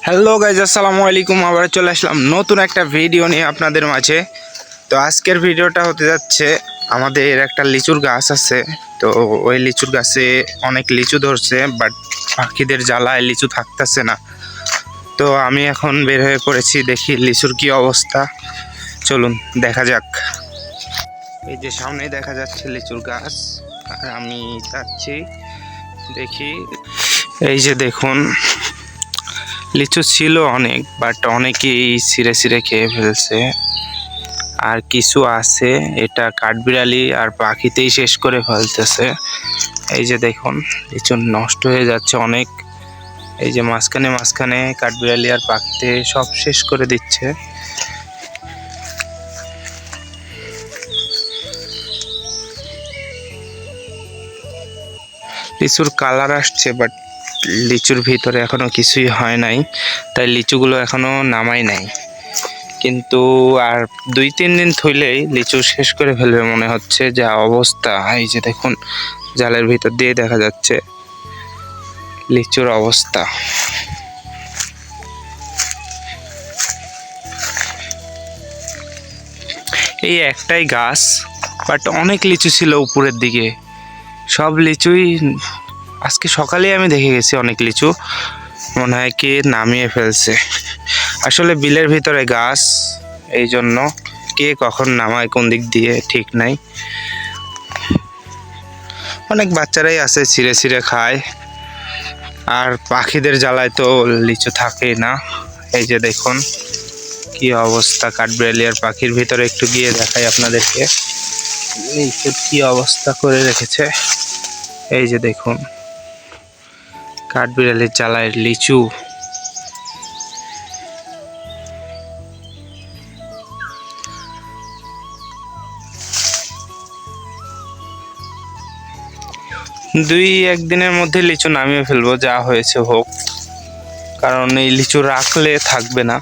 Hello guys, আসসালামু আলাইকুম। আবার চলে আসলাম নতুন একটা ভিডিও নিয়ে আপনাদের মাঝে। তো আজকের ভিডিওটা হতে যাচ্ছে, আমাদের একটা লিচুর গাছ আছে। তো ওই লিচুর গাছে অনেক লিচু ধরছে, বাট পাখিদের জ্বালায় লিচু থাকতেছে না। তো আমি এখন বের হয়ে পড়েছি, দেখি লিচুর কি অবস্থা। চলুন দেখা যাক। এই যে সামনেই দেখা যাচ্ছে লিচুর গাছ, আর আমি যাচ্ছি দেখি। এই যে দেখুন, লিচু ছিল অনেক, বাট অনেকেই ছিঁড়ে ছিঁড়ে খেয়ে ফেলছে। আর কিছু আছে, এটা কাঠবিড়ালি আর পাখিতেই শেষ করে ফেলতেছে। এই যে দেখুন, লিচু নষ্ট হয়ে যাচ্ছে অনেক। এই যে মাঝখানে মাঝখানে কাঠবিড়ালি আর পাখিতে সব শেষ করে দিচ্ছে। লিচুর কালার আসছে, বাট লিচুর ভিতরে এখনো কিছুই হয় নাই, তাই লিচুগুলো এখনো নামাই নাই। কিন্তু আর 2-3 দিন থইলেই লিচু শেষ করে ফেলবে মনে হচ্ছে, যা অবস্থা। এই যে দেখুন, জালের ভিতর দিয়ে দেখা যাচ্ছে লিচুর অবস্থা। এই একটাই গাছ, বাট অনেক লিচু ছিল উপরের দিকে। সব লিচুই আজকে সকালেই আমি দেখে গেছি, অনেক লিচু মনে হয় কি নামিয়ে ফেলছে। আসলে বিলের ভিতরে গাছ, এই জন্য কে কখন নামায় কোন দিক দিয়ে ঠিক নাই। অনেক বাচ্চারাই আছে ছিঁড়ে ছিঁড়ে খায়, আর পাখিদের জ্বালায় তো লিচু থাকেই না। এই যে দেখুন কি অবস্থা, কাঠবিড়ালি আর পাখির ভিতরে একটু গিয়ে দেখাই আপনাদেরকে লিচুর কি অবস্থা করে রেখেছে। এই যে দেখুন, কাঠবিড়ালির জ্বালায় লিচু। দুই একদিনের মধ্যে লিচু নামিয়ে ফেলবো, যা হয়েছে হোক, কারণ এই লিচু রাখলে থাকবে না।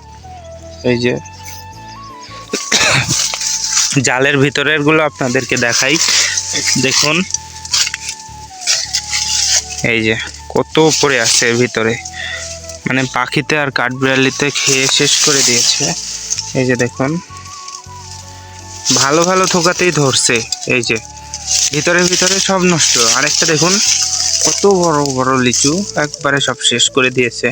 এই যে জালের ভিতরের গুলো আপনাদেরকে দেখাই, দেখুন এই যে কত উপরে আছে ভিতরে, মানে পাখিতে আর কাঠবিড়ালিতে খেয়ে শেষ করে দিয়েছে। এই যে দেখুন, ভালো ভালো থোকাতেই ধরছে, এই যে ভিতরে ভিতরে সব নষ্ট। আরেকটা দেখুন, কত বড় বড় লিচু, একবারে সব শেষ করে দিয়েছে।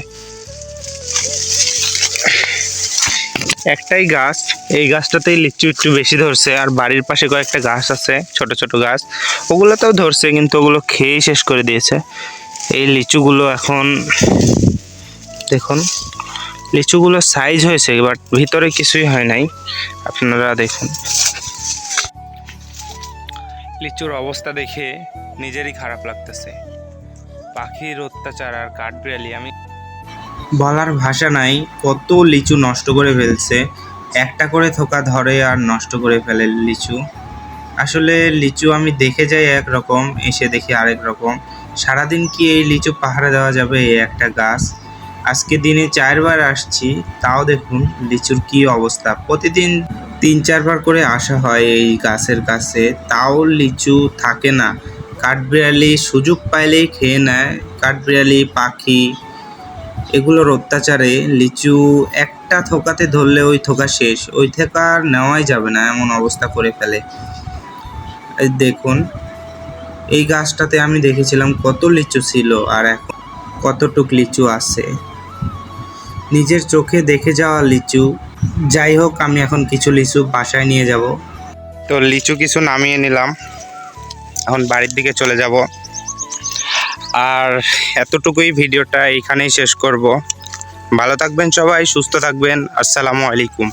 একটাই গাছ, এই গাছটাতেই লিচু একটু বেশি ধরছে, আর বাড়ির পাশে কয়েকটা গাছ আছে ছোট ছোট গাছ, ওগুলোতেও ধরছে, কিন্তু ওগুলো খেয়েই শেষ করে দিয়েছে। এই লিচুগুলো এখন দেখুন, লিচুগুলো সাইজ হয়েছে, বাট ভিতরে কিছুই হয় নাই। আপনারা দেখুন, লিচুর অবস্থা দেখে নিজেরই খারাপ লাগতেছে। পাখির অত্যাচার আর কাঠবিড়ালি, আমি বলার ভাষা নাই। কত লিচু নষ্ট করে ফেলছে, একটা করে থোকা ধরে আর নষ্ট করে ফেলে লিচু। আসলে লিচু আমি দেখে যাই একরকম, এসে দেখি আরেক রকম। সারাদিন কি এই লিচু পাহারা দেওয়া যাবে? এই একটা গাছ আজকে দিনে 4 বার আসছি, তাও দেখুন লিচুর কি অবস্থা। প্রতিদিন 3-4 বার করে আসা হয় এই গাছের কাছে, তাও লিচু থাকে না। কাঠবিড়ালি সুযোগ পাইলেই খেয়ে নেয়। কাঠবিড়ালি, পাখি, এগুলোর অত্যাচারে লিচু একটা থোকাতে ধরলে ওই থোকা শেষ, ওই থোকা আর নেওয়াই যাবে না, এমন অবস্থা করে ফেলে। এই দেখুন, এই গাছটাতে আমি দেখেছিলাম কত লিচু ছিল, আর এখন কতটুক লিচু আছে। নিজের চোখে দেখে যাওয়া লিচু। যাই হোক, আমি এখন কিছু লিচু বাসায় নিয়ে যাব। তো লিচু কিছু নামিয়ে নিলাম, এখন বাড়ির দিকে চলে যাব। আর এতটুকুই, ভিডিওটা এইখানেই শেষ করব। ভালো থাকবেন সবাই, সুস্থ থাকবেন। আসসালামু আলাইকুম।